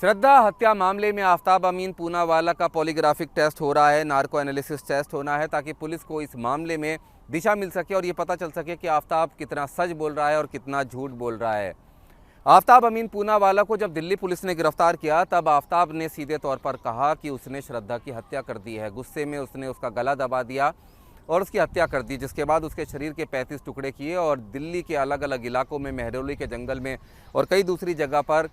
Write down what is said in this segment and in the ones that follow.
श्रद्धा हत्या मामले में आफताब अमीन पूनावाला का पॉलीग्राफिक टेस्ट हो रहा है, नार्को एनालिसिस टेस्ट होना है ताकि पुलिस को इस मामले में दिशा मिल सके और ये पता चल सके कि आफताब कितना सच बोल रहा है और कितना झूठ बोल रहा है। आफताब अमीन पूनावाला को जब दिल्ली पुलिस ने गिरफ्तार किया तब आफताब ने सीधे तौर पर कहा कि उसने श्रद्धा की हत्या कर दी है। गुस्से में उसने उसका गला दबा दिया और उसकी हत्या कर दी, जिसके बाद उसके शरीर के 35 टुकड़े किए और दिल्ली के अलग अलग इलाकों में, मेहरौली के जंगल में और कई दूसरी जगह पर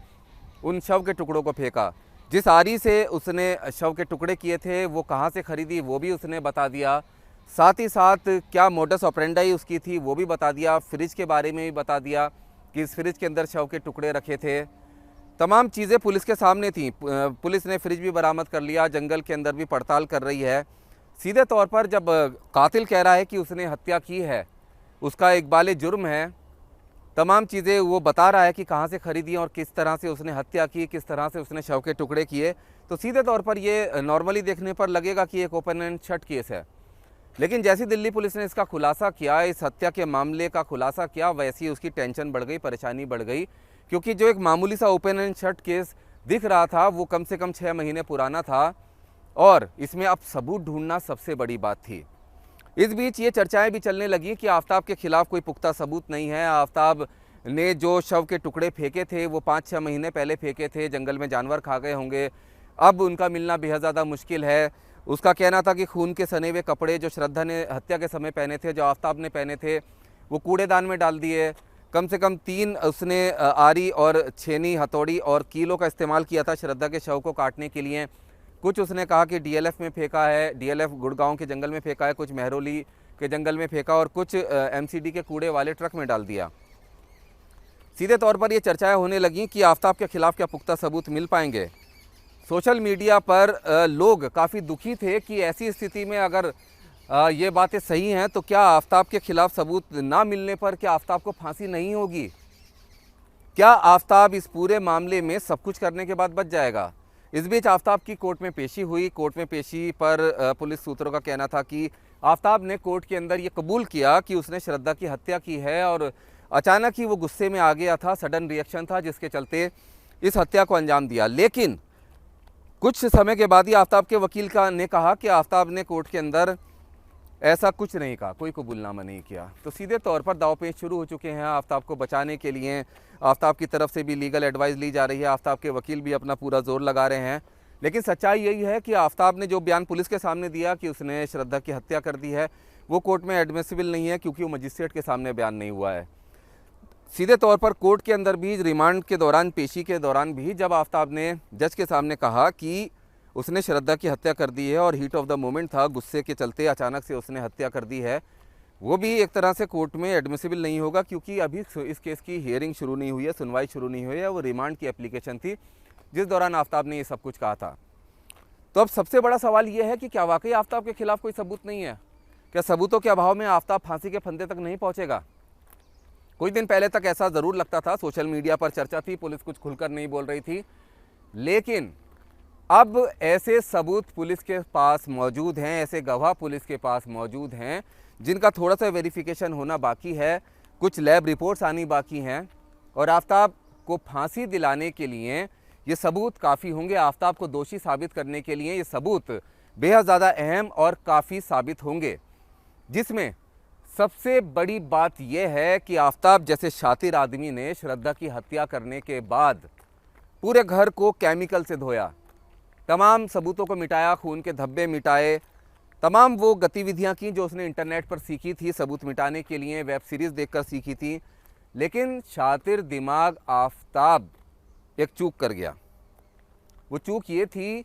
उन शव के टुकड़ों को फेंका। जिस आरी से उसने शव के टुकड़े किए थे वो कहाँ से खरीदी वो भी उसने बता दिया। साथ ही साथ क्या मोडस ऑपरेंडाई उसकी थी वो भी बता दिया। फ्रिज के बारे में भी बता दिया कि इस फ्रिज के अंदर शव के टुकड़े रखे थे। तमाम चीज़ें पुलिस के सामने थी। पुलिस ने फ्रिज भी बरामद कर लिया, जंगल के अंदर भी पड़ताल कर रही है। सीधे तौर पर जब कातिल कह रहा है कि उसने हत्या की है, उसका इकबाल जुर्म है, तमाम चीज़ें वो बता रहा है कि कहाँ से खरीदी और किस तरह से उसने हत्या की, किस तरह से उसने शव के टुकड़े किए, तो सीधे तौर पर ये नॉर्मली देखने पर लगेगा कि एक ओपन एंड शट केस है। लेकिन जैसी दिल्ली पुलिस ने इसका खुलासा किया, इस हत्या के मामले का खुलासा किया, वैसी उसकी टेंशन बढ़ गई, परेशानी बढ़ गई, क्योंकि जो एक मामूली सा ओपन एंड शट केस दिख रहा था वो कम से कम 6 महीने पुराना था और इसमें अब सबूत ढूंढना सबसे बड़ी बात थी। इस बीच ये चर्चाएं भी चलने लगी कि आफताब के खिलाफ कोई पुख्ता सबूत नहीं है। आफताब ने जो शव के टुकड़े फेंके थे वो 5-6 महीने पहले फेंके थे, जंगल में जानवर खा गए होंगे, अब उनका मिलना बेहद ज़्यादा मुश्किल है। उसका कहना था कि खून के सने हुए कपड़े जो श्रद्धा ने हत्या के समय पहने थे, जो आफताब ने पहने थे, वो कूड़ेदान में डाल दिए। कम से कम 3 उसने आरी और छेनी, हथौड़ी और कीलों का इस्तेमाल किया था श्रद्धा के शव को काटने के लिए। कुछ उसने कहा कि डीएलएफ में फेंका है, डीएलएफ गुड़गांव के जंगल में फेंका है, कुछ मेहरौली के जंगल में फेंका और कुछ एमसीडी के कूड़े वाले ट्रक में डाल दिया। सीधे तौर पर ये चर्चाएं होने लगीं कि आफताब के खिलाफ क्या पुख्ता सबूत मिल पाएंगे। सोशल मीडिया पर लोग काफ़ी दुखी थे कि ऐसी स्थिति में अगर ये बातें सही हैं तो क्या आफताब के खिलाफ सबूत ना मिलने पर क्या आफताब को फांसी नहीं होगी? क्या आफताब इस पूरे मामले में सब कुछ करने के बाद बच जाएगा? इस बीच आफताब की कोर्ट में पेशी हुई। कोर्ट में पेशी पर पुलिस सूत्रों का कहना था कि आफताब ने कोर्ट के अंदर ये कबूल किया कि उसने श्रद्धा की हत्या की है और अचानक ही वो गुस्से में आ गया था, सडन रिएक्शन था जिसके चलते इस हत्या को अंजाम दिया। लेकिन कुछ समय के बाद ही आफताब के वकील ने कहा कि आफताब ने कोर्ट के अंदर ऐसा कुछ नहीं कहा, कोई कबूलनामा नहीं किया। तो सीधे तौर पर दांव-पेच शुरू हो चुके हैं। आफताब को बचाने के लिए आफताब की तरफ से भी लीगल एडवाइस ली जा रही है, आफताब के वकील भी अपना पूरा जोर लगा रहे हैं। लेकिन सच्चाई यही है कि आफताब ने जो बयान पुलिस के सामने दिया कि उसने श्रद्धा की हत्या कर दी है, वो कोर्ट में एडमिसिबल नहीं है क्योंकि वो मजिस्ट्रेट के सामने बयान नहीं हुआ है। सीधे तौर पर कोर्ट के अंदर भी रिमांड के दौरान, पेशी के दौरान भी जब आफताब ने जज के सामने कहा कि उसने श्रद्धा की हत्या कर दी है और हीट ऑफ द मोमेंट था, गुस्से के चलते अचानक से उसने हत्या कर दी है, वो भी एक तरह से कोर्ट में एडमिसिबल नहीं होगा क्योंकि अभी इस केस की हियरिंग शुरू नहीं हुई है, सुनवाई शुरू नहीं हुई है। वो रिमांड की एप्लीकेशन थी जिस दौरान आफताब ने ये सब कुछ कहा था। तो अब सबसे बड़ा सवाल ये है कि क्या वाकई आफताब के खिलाफ कोई सबूत नहीं है? क्या सबूतों के अभाव में आफताब फांसी के फंदे तक नहीं पहुँचेगा? कुछ दिन पहले तक ऐसा ज़रूर लगता था, सोशल मीडिया पर चर्चा थी, पुलिस कुछ खुलकर नहीं बोल रही थी, लेकिन अब ऐसे सबूत पुलिस के पास मौजूद हैं, ऐसे गवाह पुलिस के पास मौजूद हैं जिनका थोड़ा सा वेरिफिकेशन होना बाकी है, कुछ लैब रिपोर्ट्स आनी बाकी हैं और आफताब को फांसी दिलाने के लिए ये सबूत काफ़ी होंगे। आफताब को दोषी साबित करने के लिए ये सबूत बेहद ज़्यादा अहम और काफ़ी साबित होंगे, जिसमें सबसे बड़ी बात यह है कि आफताब जैसे शातिर आदमी ने श्रद्धा की हत्या करने के बाद पूरे घर को केमिकल से धोया, तमाम सबूतों को मिटाया, खून के धब्बे मिटाए, तमाम वो गतिविधियां की जो उसने इंटरनेट पर सीखी थी सबूत मिटाने के लिए, वेब सीरीज़ देखकर सीखी थी। लेकिन शातिर दिमाग आफताब एक चूक कर गया। वो चूक ये थी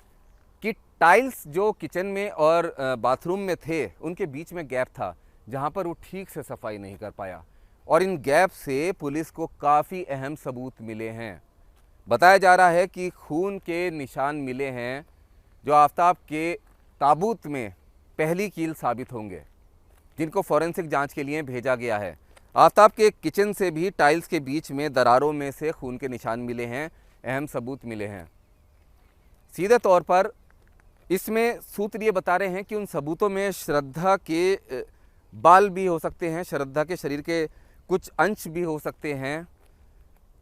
कि टाइल्स जो किचन में और बाथरूम में थे उनके बीच में गैप था जहाँ पर वो ठीक से सफाई नहीं कर पाया और इन गैप से पुलिस को काफ़ी अहम सबूत मिले हैं। बताया जा रहा है कि खून के निशान मिले हैं जो आफताब के ताबूत में पहली कील साबित होंगे, जिनको फॉरेंसिक जांच के लिए भेजा गया है। आफताब के किचन से भी टाइल्स के बीच में दरारों में से खून के निशान मिले हैं, अहम सबूत मिले हैं। सीधे तौर पर इसमें सूत्र ये बता रहे हैं कि उन सबूतों में श्रद्धा के बाल भी हो सकते हैं, श्रद्धा के शरीर के कुछ अंश भी हो सकते हैं,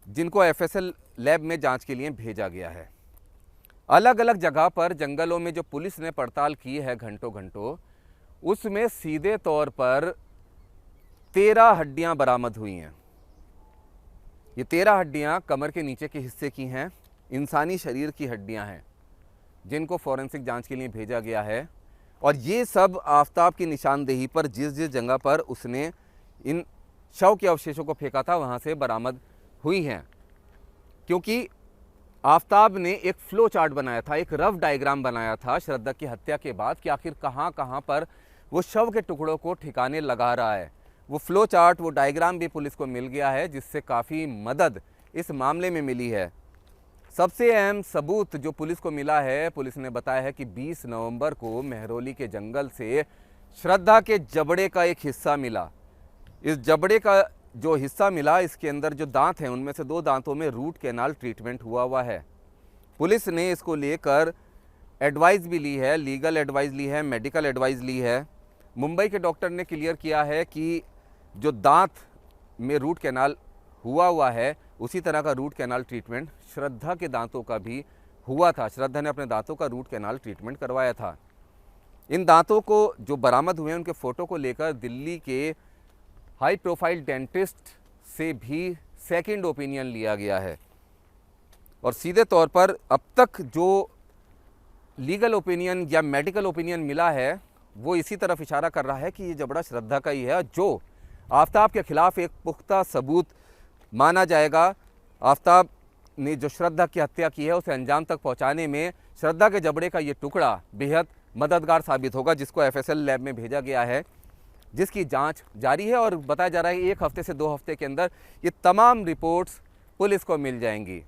जिनको एफएसएल लैब में जांच के लिए भेजा गया है। अलग अलग जगह पर जंगलों में जो पुलिस ने पड़ताल की है घंटों घंटों, उसमें सीधे तौर पर 13 हड्डियां बरामद हुई हैं। ये 13 हड्डियां कमर के नीचे के हिस्से की हैं, इंसानी शरीर की हड्डियां हैं जिनको फॉरेंसिक जांच के लिए भेजा गया है। और ये सब आफताब की निशानदेही पर जिस जिस जगह पर उसने इन शव के अवशेषों को फेंका था वहाँ से बरामद हुई हैं। क्योंकि आफताब ने एक फ्लो चार्ट बनाया था, एक रफ डायग्राम बनाया था श्रद्धा की हत्या के बाद कि आखिर कहाँ कहाँ पर वो शव के टुकड़ों को ठिकाने लगा रहा है। वो फ्लो चार्ट, वो डायग्राम भी पुलिस को मिल गया है, जिससे काफ़ी मदद इस मामले में मिली है। सबसे अहम सबूत जो पुलिस को मिला है, पुलिस ने बताया है कि 20 नवंबर को मेहरौली के जंगल से श्रद्धा के जबड़े का एक हिस्सा मिला। इस जबड़े का जो हिस्सा मिला, इसके अंदर जो दांत हैं उनमें से 2 दांतों में रूट कैनाल ट्रीटमेंट हुआ है। पुलिस ने इसको लेकर एडवाइस भी ली है, लीगल एडवाइस ली है, मेडिकल एडवाइस ली है। मुंबई के डॉक्टर ने क्लियर किया है कि जो दांत में रूट कैनाल हुआ है, उसी तरह का रूट कैनाल ट्रीटमेंट श्रद्धा के दांतों का भी हुआ था। श्रद्धा ने अपने दांतों का रूट कैनाल ट्रीटमेंट करवाया था। इन दांतों को जो बरामद हुए हैं उनके फ़ोटो को लेकर दिल्ली के हाई प्रोफाइल डेंटिस्ट से भी सेकंड ओपिनियन लिया गया है। और सीधे तौर पर अब तक जो लीगल ओपिनियन या मेडिकल ओपिनियन मिला है वो इसी तरफ इशारा कर रहा है कि ये जबड़ा श्रद्धा का ही है, जो आफताब के खिलाफ एक पुख्ता सबूत माना जाएगा। आफताब ने जो श्रद्धा की हत्या की है उसे अंजाम तक पहुंचाने में श्रद्धा के जबड़े का ये टुकड़ा बेहद मददगार साबित होगा, जिसको एफएसएल लैब में भेजा गया है, जिसकी जांच जारी है। और बताया जा रहा है कि 1 हफ्ते से 2 हफ्ते के अंदर ये तमाम रिपोर्ट्स पुलिस को मिल जाएंगी।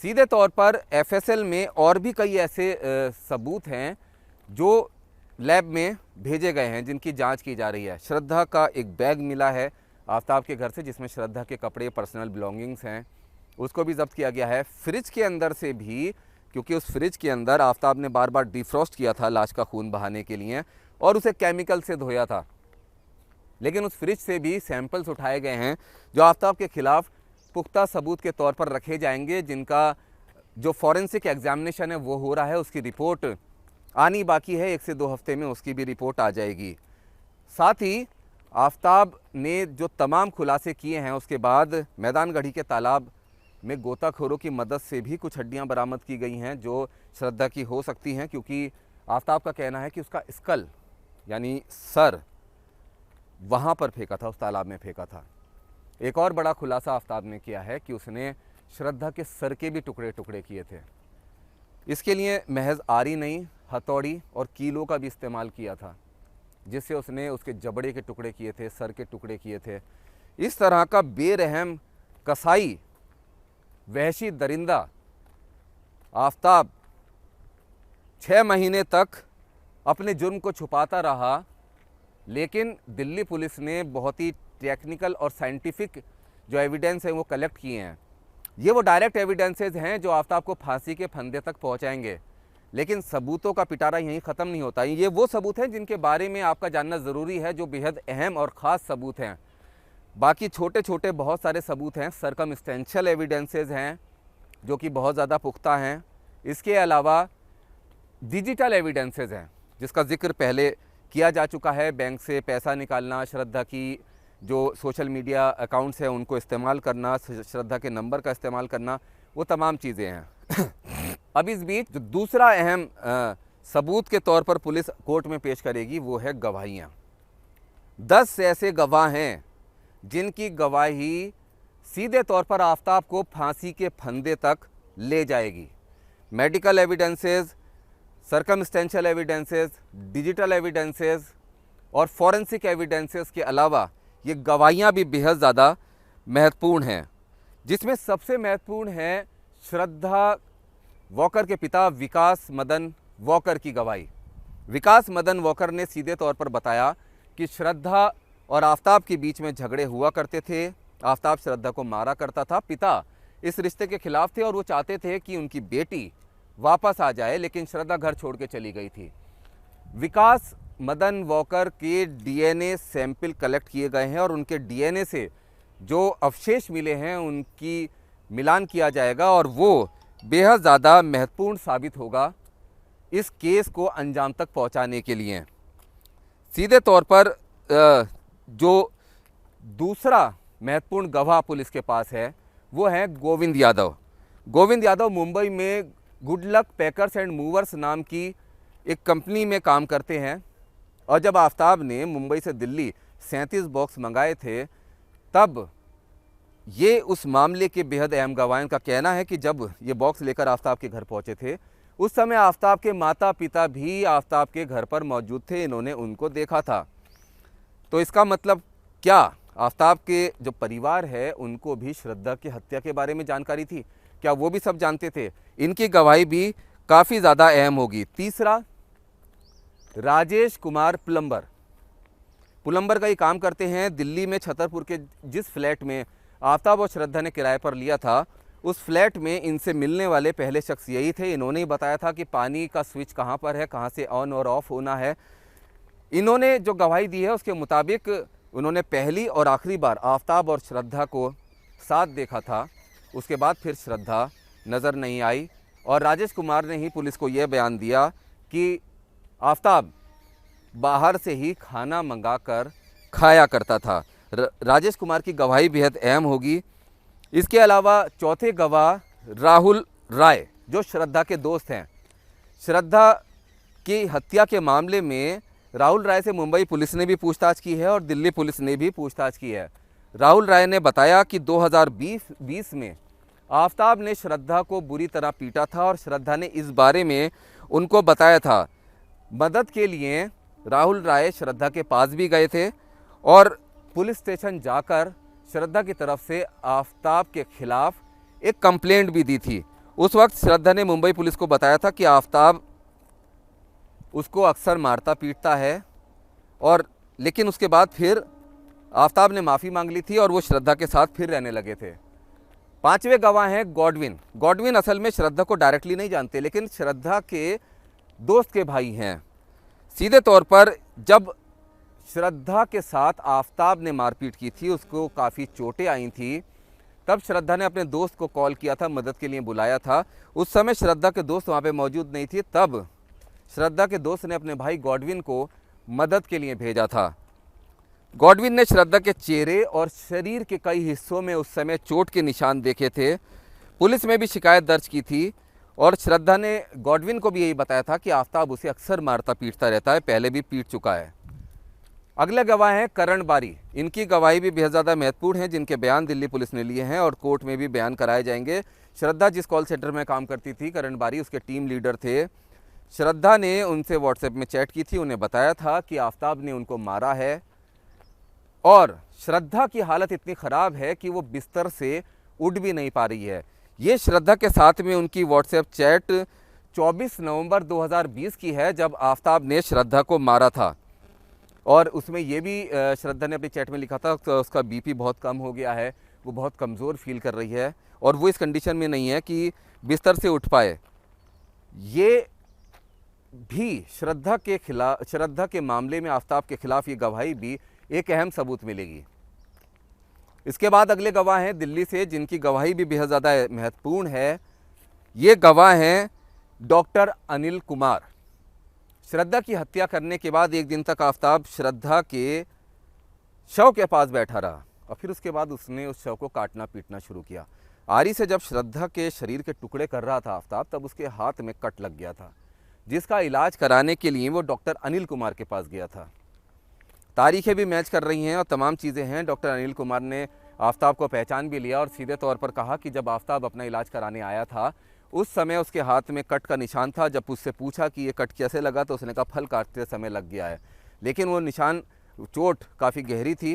सीधे तौर पर एफएसएल में और भी कई ऐसे सबूत हैं जो लैब में भेजे गए हैं, जिनकी जांच की जा रही है। श्रद्धा का एक बैग मिला है आफताब के घर से, जिसमें श्रद्धा के कपड़े, पर्सनल बिलोंगिंग्स हैं, उसको भी जब्त किया गया है। फ्रिज के अंदर से भी, क्योंकि उस फ्रिज के अंदर आफताब ने बार बार डिफ्रॉस्ट किया था लाश का खून बहाने के लिए और उसे केमिकल से धोया था, लेकिन उस फ्रिज से भी सैंपल्स उठाए गए हैं जो आफताब के खिलाफ पुख्ता सबूत के तौर पर रखे जाएंगे, जिनका जो फॉरेंसिक एग्जामिनेशन है वो हो रहा है। उसकी रिपोर्ट आनी बाकी है, 1 से 2 हफ्ते में उसकी भी रिपोर्ट आ जाएगी। साथ ही आफताब ने जो तमाम खुलासे किए हैं उसके बाद मैदानगढ़ी के तालाब में गोताखोरों की मदद से भी कुछ हड्डियां बरामद की गई हैं जो श्रद्धा की हो सकती हैं, क्योंकि आफताब का कहना है कि उसका स्कल यानी सर वहाँ पर फेंका था, उस तालाब में फेंका था। एक और बड़ा खुलासा आफताब ने किया है कि उसने श्रद्धा के सर के भी टुकड़े टुकड़े किए थे। इसके लिए महज आरी नहीं, हथौड़ी और कीलों का भी इस्तेमाल किया था, जिससे उसने उसके जबड़े के टुकड़े किए थे, सर के टुकड़े किए थे। इस तरह का बेरहम कसाई वहशी दरिंदा आफताब 6 महीने तक अपने जुर्म को छुपाता रहा, लेकिन दिल्ली पुलिस ने बहुत ही टेक्निकल और साइंटिफिक जो एविडेंस है वो कलेक्ट किए हैं। ये वो डायरेक्ट एविडेंसेस हैं जो आफताब को फांसी के फंदे तक पहुंचाएंगे। लेकिन सबूतों का पिटारा यहीं ख़त्म नहीं होता। ये वो सबूत हैं जिनके बारे में आपका जानना ज़रूरी है, जो बेहद अहम और ख़ास सबूत हैं। बाकी छोटे छोटे बहुत सारे सबूत हैं, सर्कमस्टेंशियल एविडेंसेस हैं जो कि बहुत ज़्यादा पुख्ता हैं। इसके अलावा डिजिटल एविडेंसेस हैं जिसका जिक्र पहले किया जा चुका है। बैंक से पैसा निकालना, श्रद्धा की जो सोशल मीडिया अकाउंट्स हैं उनको इस्तेमाल करना, श्रद्धा के नंबर का इस्तेमाल करना, वो तमाम चीज़ें हैं। अब इस बीच जो दूसरा अहम सबूत के तौर पर पुलिस कोर्ट में पेश करेगी वो है गवाहियाँ। 10 ऐसे गवाह हैं जिनकी गवाही सीधे तौर पर आफताब को फांसी के फंदे तक ले जाएगी। Medical evidences, circumstantial evidences, digital evidences और फॉरेंसिक एविडेंसेस के अलावा ये गवाहियाँ भी बेहद ज़्यादा महत्वपूर्ण हैं, जिसमें सबसे महत्वपूर्ण है श्रद्धा वॉकर के पिता विकास मदन वॉकर की गवाही। विकास मदन वॉकर ने सीधे तौर पर बताया कि श्रद्धा और आफताब के बीच में झगड़े हुआ करते थे। आफताब श्रद्धा को मारा करता था। पिता इस रिश्ते के खिलाफ थे और वो चाहते थे कि उनकी बेटी वापस आ जाए, लेकिन श्रद्धा घर छोड़ के चली गई थी। विकास मदन वॉकर के डीएनए सैंपल कलेक्ट किए गए हैं और उनके डीएनए से जो अवशेष मिले हैं उनकी मिलान किया जाएगा और वो बेहद ज़्यादा महत्वपूर्ण साबित होगा इस केस को अंजाम तक पहुंचाने के लिए। सीधे तौर पर जो दूसरा महत्वपूर्ण गवाह पुलिस के पास है वो है गोविंद यादव। गोविंद यादव मुंबई में good luck packers and movers नाम की एक कंपनी में काम करते हैं, और जब आफ्ताब ने मुंबई से दिल्ली 37 बॉक्स मंगाए थे तब ये उस मामले के बेहद अहम गवाह हैं। उनका कहना है कि जब ये बॉक्स लेकर आफ्ताब के घर पहुंचे थे उस समय आफ्ताब के माता पिता भी आफ्ताब के घर पर मौजूद थे, इन्होंने उनको देखा था। तो इसका मतलब क्या आफ्ताब के जो परिवार है उनको भी श्रद्धा की हत्या के बारे में जानकारी थी? क्या वो भी सब जानते थे? इनकी गवाही भी काफ़ी ज़्यादा अहम होगी। तीसरा, राजेश कुमार प्लम्बर का ये काम करते हैं दिल्ली में छतरपुर के जिस फ्लैट में आफ्ताब और श्रद्धा ने किराए पर लिया था उस फ्लैट में इनसे मिलने वाले पहले शख्स यही थे। इन्होंने ही बताया था कि पानी का स्विच कहाँ पर है, कहाँ से ऑन और ऑफ होना है। इन्होंने जो गवाही दी है उसके मुताबिक उन्होंने पहली और आखिरी बार आफ्ताब और श्रद्धा को साथ देखा था, उसके बाद फिर श्रद्धा नज़र नहीं आई। और राजेश कुमार ने ही पुलिस को यह बयान दिया कि आफ्ताब बाहर से ही खाना मंगाकर खाया करता था। राजेश कुमार की गवाही बेहद अहम होगी। इसके अलावा चौथे गवाह राहुल राय जो श्रद्धा के दोस्त हैं। श्रद्धा की हत्या के मामले में राहुल राय से मुंबई पुलिस ने भी पूछताछ की है और दिल्ली पुलिस ने भी पूछताछ की है। राहुल राय ने बताया कि 2020 में आफ्ताब ने श्रद्धा को बुरी तरह पीटा था और श्रद्धा ने इस बारे में उनको बताया था। मदद के लिए राहुल राय श्रद्धा के पास भी गए थे और पुलिस स्टेशन जाकर श्रद्धा की तरफ से आफ्ताब के खिलाफ एक कंप्लेंट भी दी थी। उस वक्त श्रद्धा ने मुंबई पुलिस को बताया था कि आफ्ताब उसको अक्सर मारता पीटता है, और लेकिन उसके बाद फिर आफ्ताब ने माफ़ी मांग ली थी और वो श्रद्धा के साथ फिर रहने लगे थे। पांचवें गवाह हैं गॉडविन असल में श्रद्धा को डायरेक्टली नहीं जानते लेकिन श्रद्धा के दोस्त के भाई हैं। सीधे तौर पर जब श्रद्धा के साथ आफ्ताब ने मारपीट की थी, उसको काफ़ी चोटें आई थी, तब श्रद्धा ने अपने दोस्त को कॉल किया था, मदद के लिए बुलाया था। उस समय श्रद्धा के दोस्त वहाँ पे मौजूद नहीं थे, तब श्रद्धा के दोस्त ने अपने भाई गॉडविन को मदद के लिए भेजा था। गॉडविन ने श्रद्धा के चेहरे और शरीर के कई हिस्सों में उस समय चोट के निशान देखे थे। पुलिस में भी शिकायत दर्ज की थी और श्रद्धा ने गॉडविन को भी यही बताया था कि आफ्ताब उसे अक्सर मारता पीटता रहता है, पहले भी पीट चुका है। अगले गवाह हैं करण बारी। इनकी गवाही भी बेहद ज़्यादा महत्वपूर्ण है, जिनके बयान दिल्ली पुलिस ने लिए हैं और कोर्ट में भी बयान कराए जाएंगे। श्रद्धा जिस कॉल सेंटर में काम करती थी, करण बारी उसके टीम लीडर थे। श्रद्धा ने उनसे व्हाट्सएप में चैट की थी, उन्हें बताया था कि आफ्ताब ने उनको मारा है और श्रद्धा की हालत इतनी ख़राब है कि वो बिस्तर से उठ भी नहीं पा रही है। ये श्रद्धा के साथ में उनकी व्हाट्सएप चैट 24 नवंबर 2020 की है, जब आफ्ताब ने श्रद्धा को मारा था। और उसमें ये भी श्रद्धा ने अपनी चैट में लिखा था तो उसका बीपी बहुत कम हो गया है, वो बहुत कमज़ोर फील कर रही है और वो इस कंडीशन में नहीं है कि बिस्तर से उठ पाए। ये भी श्रद्धा के मामले में आफ्ताब के खिलाफ ये गवाही भी एक अहम सबूत मिलेगी। इसके बाद अगले गवाह हैं दिल्ली से, जिनकी गवाही भी बेहद ज़्यादा महत्वपूर्ण है। ये गवाह हैं डॉक्टर अनिल कुमार। श्रद्धा की हत्या करने के बाद एक दिन तक आफ्ताब श्रद्धा के शव के पास बैठा रहा और फिर उसके बाद उसने उस शव को काटना पीटना शुरू किया। आरी से जब श्रद्धा के शरीर के टुकड़े कर रहा था आफ्ताब, तब उसके हाथ में कट लग गया था, जिसका इलाज कराने के लिए वो डॉक्टर अनिल कुमार के पास गया था। तारीखें भी मैच कर रही हैं और तमाम चीज़ें हैं। डॉक्टर अनिल कुमार ने आफ्ताब को पहचान भी लिया और सीधे तौर पर कहा कि जब आफ्ताब अपना इलाज कराने आया था उस समय उसके हाथ में कट का निशान था। जब उससे पूछा कि ये कट कैसे लगा तो उसने कहा फल काटते समय लग गया है, लेकिन वो निशान चोट काफ़ी गहरी थी।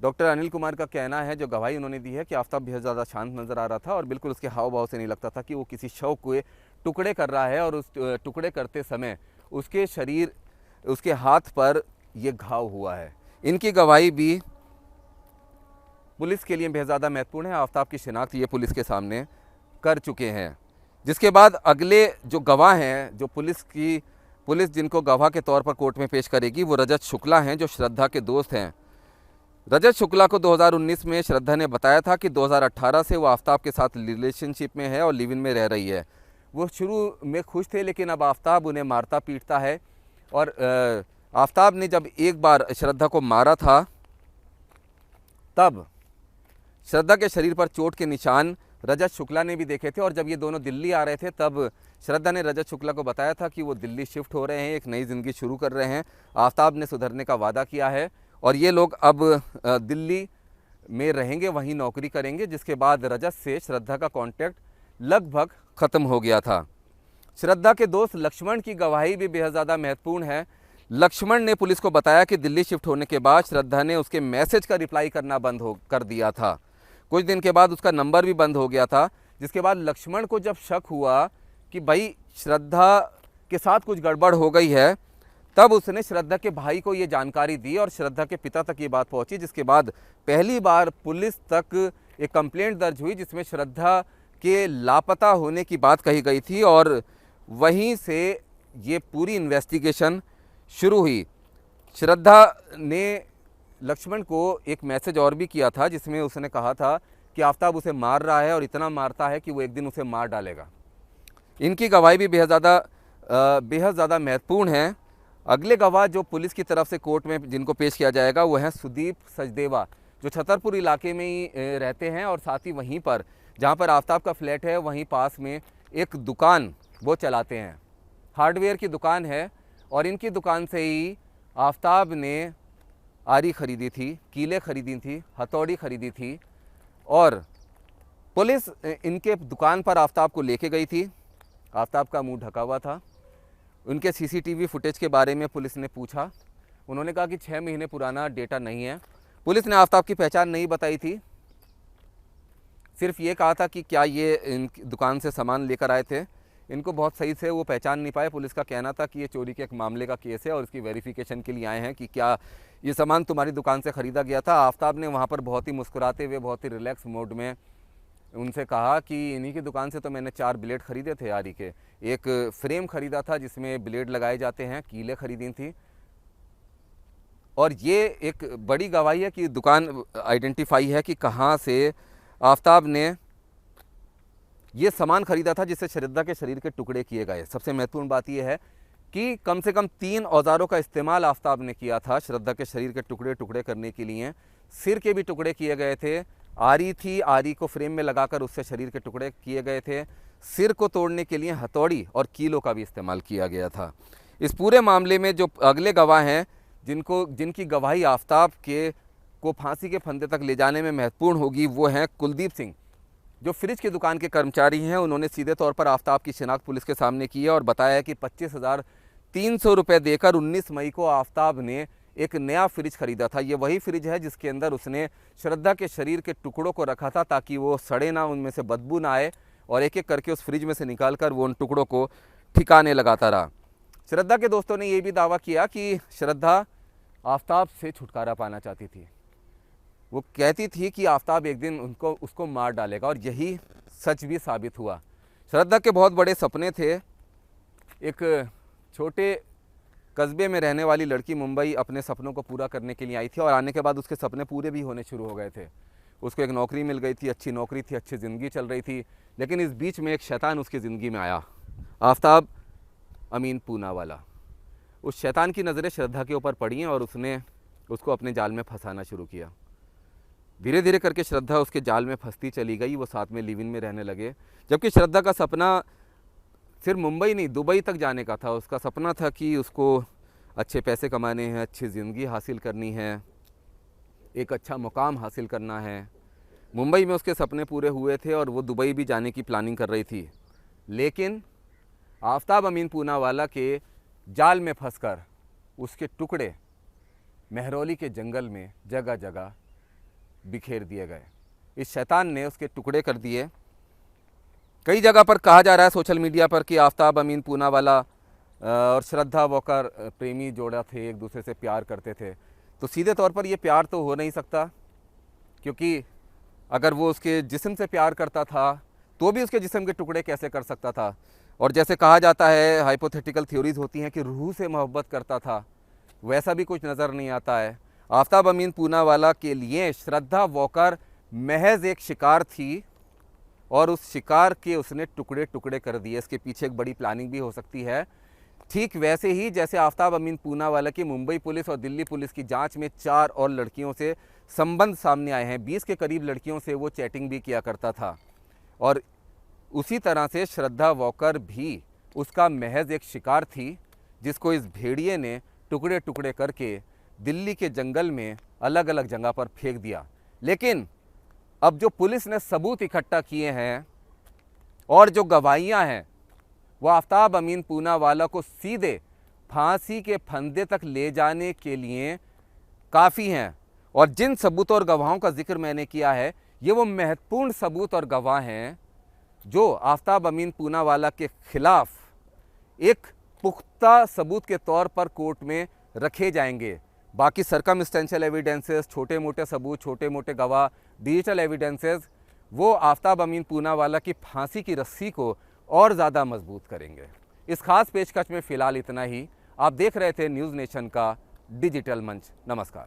डॉक्टर अनिल कुमार का कहना है, जो गवाही उन्होंने दी है, कि आफ्ताब बहुत ज़्यादा शांत नज़र आ रहा था और बिल्कुल उसके हाव भाव से नहीं लगता था कि वो किसी शव के टुकड़े कर रहा है और उस टुकड़े करते समय उसके हाथ पर ये घाव हुआ है। इनकी गवाही भी पुलिस के लिए बेहद ज़्यादा महत्वपूर्ण है। आफ्ताब की शिनाख्त ये पुलिस के सामने कर चुके हैं। जिसके बाद अगले जो गवाह हैं, जो पुलिस जिनको गवाह के तौर पर कोर्ट में पेश करेगी, वो रजत शुक्ला हैं, जो श्रद्धा के दोस्त हैं। रजत शुक्ला को 2019 में श्रद्धा ने बताया था कि 2018 से वो आफ्ताब के साथ रिलेशनशिप में है और लिव इन में रह रही है। वो शुरू में खुश थे, लेकिन अब आफ्ताब उन्हें मारता पीटता है। और आफ्ताब ने जब एक बार श्रद्धा को मारा था, तब श्रद्धा के शरीर पर चोट के निशान रजत शुक्ला ने भी देखे थे। और जब ये दोनों दिल्ली आ रहे थे, तब श्रद्धा ने रजत शुक्ला को बताया था कि वो दिल्ली शिफ्ट हो रहे हैं, एक नई ज़िंदगी शुरू कर रहे हैं। आफ्ताब ने सुधरने का वादा किया है और ये लोग अब दिल्ली में रहेंगे, वहीं नौकरी करेंगे, जिसके बाद रजत से श्रद्धा का कॉन्टैक्ट लगभग ख़त्म हो गया था। श्रद्धा के दोस्त लक्ष्मण की गवाही भी बेहद ज़्यादा महत्वपूर्ण है। लक्ष्मण ने पुलिस को बताया कि दिल्ली शिफ्ट होने के बाद श्रद्धा ने उसके मैसेज का रिप्लाई करना बंद कर दिया था। कुछ दिन के बाद उसका नंबर भी बंद हो गया था, जिसके बाद लक्ष्मण को जब शक हुआ कि भाई श्रद्धा के साथ कुछ गड़बड़ हो गई है, तब उसने श्रद्धा के भाई को ये जानकारी दी और श्रद्धा के पिता तक ये बात पहुंची, जिसके बाद पहली बार पुलिस तक एक कंप्लेंट दर्ज हुई जिसमें श्रद्धा के लापता होने की बात कही गई थी। और वहीं से ये पूरी इन्वेस्टिगेशन शुरू हुई। श्रद्धा ने लक्ष्मण को एक मैसेज और भी किया था, जिसमें उसने कहा था कि आफ्ताब उसे मार रहा है और इतना मारता है कि वो एक दिन उसे मार डालेगा। इनकी गवाही भी बेहद ज़्यादा महत्वपूर्ण है। अगले गवाह जो पुलिस की तरफ से कोर्ट में जिनको पेश किया जाएगा, वो हैं सुदीप सचदेवा, जो छतरपुर इलाके में ही रहते हैं और साथ ही वहीं पर जहाँ पर आफ्ताब का फ्लैट है, वहीं पास में एक दुकान वो चलाते हैं, हार्डवेयर की दुकान है। और इनकी दुकान से ही आफ्ताब ने आरी खरीदी थी, कीले खरीदी थी, हथौड़ी खरीदी थी। और पुलिस इनके दुकान पर आफ्ताब को लेके गई थी। आफ्ताब का मुंह ढका हुआ था। उनके सीसीटीवी फुटेज के बारे में पुलिस ने पूछा। उन्होंने कहा कि 6 महीने पुराना डेटा नहीं है। पुलिस ने आफ्ताब की पहचान नहीं बताई थी, सिर्फ ये कहा था कि क्या ये इन दुकान से सामान लेकर आए थे। इनको बहुत सही से वो पहचान नहीं पाए। पुलिस का कहना था कि ये चोरी के एक मामले का केस है और इसकी वेरिफिकेशन के लिए आए हैं कि क्या ये सामान तुम्हारी दुकान से ख़रीदा गया था। आफ्ताब ने वहाँ पर बहुत ही मुस्कुराते हुए, बहुत ही रिलैक्स मोड में उनसे कहा कि इन्हीं की दुकान से तो मैंने 4 ब्लेड ख़रीदे थे आरी के, एक फ्रेम ख़रीदा था जिसमें ब्लेड लगाए जाते हैं, कीलें ख़रीदी थी। और ये एक बड़ी गवाही है कि दुकान आइडेंटिफाई है कि कहाँ से आफ्ताब ने ये सामान खरीदा था जिससे श्रद्धा के शरीर के टुकड़े किए गए। सबसे महत्वपूर्ण बात यह है कि कम से कम 3 औजारों का इस्तेमाल आफ्ताब ने किया था श्रद्धा के शरीर के टुकड़े टुकड़े करने के लिए। सिर के भी टुकड़े किए गए थे, आरी थी, आरी को फ्रेम में लगाकर उससे शरीर के टुकड़े किए गए थे। सिर को तोड़ने के लिए हथौड़ी और कीलों का भी इस्तेमाल किया गया था। इस पूरे मामले में जो अगले गवाह हैं, जिनकी गवाही आफ्ताब को फांसी के फंदे तक ले जाने में महत्वपूर्ण होगी, वो हैं कुलदीप सिंह, जो फ्रिज की दुकान के कर्मचारी हैं। उन्होंने सीधे तौर पर आफ्ताब की शिनाख्त पुलिस के सामने की है और बताया है कि 25,300 रुपये देकर 19 मई को आफ्ताब ने एक नया फ्रिज खरीदा था। ये वही फ्रिज है जिसके अंदर उसने श्रद्धा के शरीर के टुकड़ों को रखा था ताकि वो सड़े ना, उनमें से बदबू ना आए, और एक एक करके उस फ्रिज में से निकाल कर वो उन टुकड़ों को ठिकाने लगाता रहा। श्रद्धा के दोस्तों ने ये भी दावा किया कि श्रद्धा आफ्ताब से छुटकारा पाना चाहती थी। वो कहती थी कि आफ्ताब एक दिन उसको मार डालेगा, और यही सच भी साबित हुआ। श्रद्धा के बहुत बड़े सपने थे। एक छोटे कस्बे में रहने वाली लड़की मुंबई अपने सपनों को पूरा करने के लिए आई थी और आने के बाद उसके सपने पूरे भी होने शुरू हो गए थे। उसको एक नौकरी मिल गई थी, अच्छी नौकरी थी, अच्छी ज़िंदगी चल रही थी। लेकिन इस बीच में एक शैतान उसकी ज़िंदगी में आया, आफ्ताब अमीन पूनावाला। उस शैतान की नज़रें श्रद्धा के ऊपर पड़ी और उसने उसको अपने जाल में फंसाना शुरू किया। धीरे धीरे करके श्रद्धा उसके जाल में फंसती चली गई। वो साथ में लिव इन में रहने लगे, जबकि श्रद्धा का सपना सिर्फ मुंबई नहीं, दुबई तक जाने का था। उसका सपना था कि उसको अच्छे पैसे कमाने हैं, अच्छी ज़िंदगी हासिल करनी है, एक अच्छा मुकाम हासिल करना है। मुंबई में उसके सपने पूरे हुए थे और वो दुबई भी जाने की प्लानिंग कर रही थी। लेकिन आफ्ताब अमीन पूनावाला के जाल में फंसकर उसके टुकड़े महरौली के जंगल में जगह जगह बिखेर दिए गए। इस शैतान ने उसके टुकड़े कर दिए। कई जगह पर कहा जा रहा है सोशल मीडिया पर कि आफ्ताब अमीन पूनावाला और श्रद्धा वॉकर प्रेमी जोड़ा थे, एक दूसरे से प्यार करते थे। तो सीधे तौर पर ये प्यार तो हो नहीं सकता, क्योंकि अगर वो उसके जिस्म से प्यार करता था तो भी उसके जिस्म के टुकड़े कैसे कर सकता था। और जैसे कहा जाता है, हाइपोथेटिकल थ्योरीज होती हैं कि रूह से मोहब्बत करता था, वैसा भी कुछ नज़र नहीं आता है। आफ्ताब अमीन पूनावाला के लिए श्रद्धा वॉकर महज एक शिकार थी और उस शिकार के उसने टुकड़े टुकड़े कर दिए। इसके पीछे एक बड़ी प्लानिंग भी हो सकती है। ठीक वैसे ही जैसे आफ्ताब अमीन पूनावाला की मुंबई पुलिस और दिल्ली पुलिस की जांच में 4 और लड़कियों से संबंध सामने आए हैं, 20 के करीब लड़कियों से वो चैटिंग भी किया करता था, और उसी तरह से श्रद्धा वॉकर भी उसका महज एक शिकार थी जिसको इस भेड़िए ने टुकड़े टुकड़े करके दिल्ली के जंगल में अलग अलग जगह पर फेंक दिया। लेकिन अब जो पुलिस ने सबूत इकट्ठा किए हैं और जो गवाहियां हैं वो आफ्ताब अमीन पूनावाला को सीधे फांसी के फंदे तक ले जाने के लिए काफ़ी हैं। और जिन सबूतों और गवाहों का जिक्र मैंने किया है ये वो महत्वपूर्ण सबूत और गवाह हैं जो आफ्ताब अमीन पूनावाला के खिलाफ एक पुख्ता सबूत के तौर पर कोर्ट में रखे जाएंगे। बाकी सर्कमस्टेंशियल एविडेंसेस, छोटे मोटे सबूत, छोटे मोटे गवाह, डिजिटल एविडेंसेस वो आफ्ताब अमीन पूनावाला की फांसी की रस्सी को और ज़्यादा मजबूत करेंगे। इस खास पेशकश में फ़िलहाल इतना ही। आप देख रहे थे न्यूज़ नेशन का डिजिटल मंच। नमस्कार।